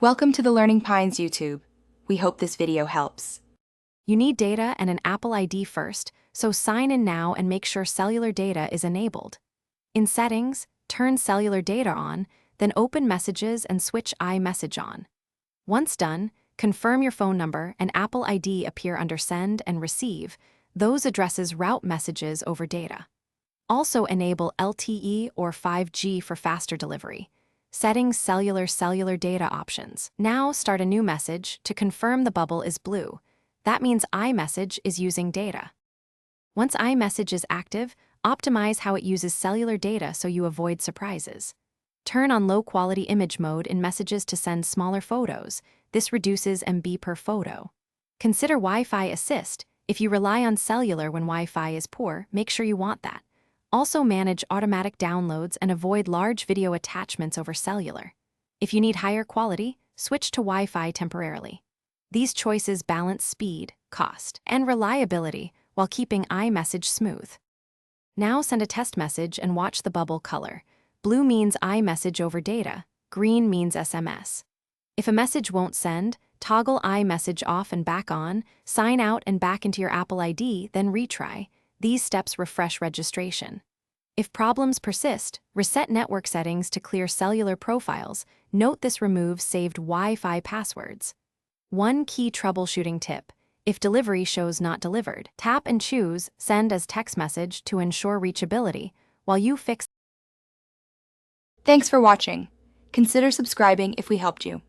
Welcome to the Learning Pines YouTube. We hope this video helps. You need data and an Apple ID first, so sign in now and make sure cellular data is enabled. In Settings, turn cellular data on, then open Messages and switch iMessage on. Once done, confirm your phone number and Apple ID appear under Send and Receive. Those addresses route messages over data. Also enable LTE or 5G for faster delivery. Settings cellular data options. Now start a new message to confirm the bubble is blue. That means iMessage is using data. Once iMessage is active, optimize how it uses cellular data so you avoid surprises. Turn on low-quality image mode in messages to send smaller photos. This reduces MB per photo. Consider Wi-Fi assist. If you rely on cellular when Wi-Fi is poor, make sure you want that. Also manage automatic downloads and avoid large video attachments over cellular. If you need higher quality, switch to Wi-Fi temporarily. These choices balance speed, cost, and reliability while keeping iMessage smooth. Now send a test message and watch the bubble color. Blue means iMessage over data, green means SMS. If a message won't send, toggle iMessage off and back on, sign out and back into your Apple ID, then retry. These steps refresh registration. If problems persist, reset network settings to clear cellular profiles. Note this removes saved Wi-Fi passwords. One key troubleshooting tip: if delivery shows not delivered, tap and choose Send as text message to ensure reachability while you fix. Thanks for watching. Consider subscribing if we helped you.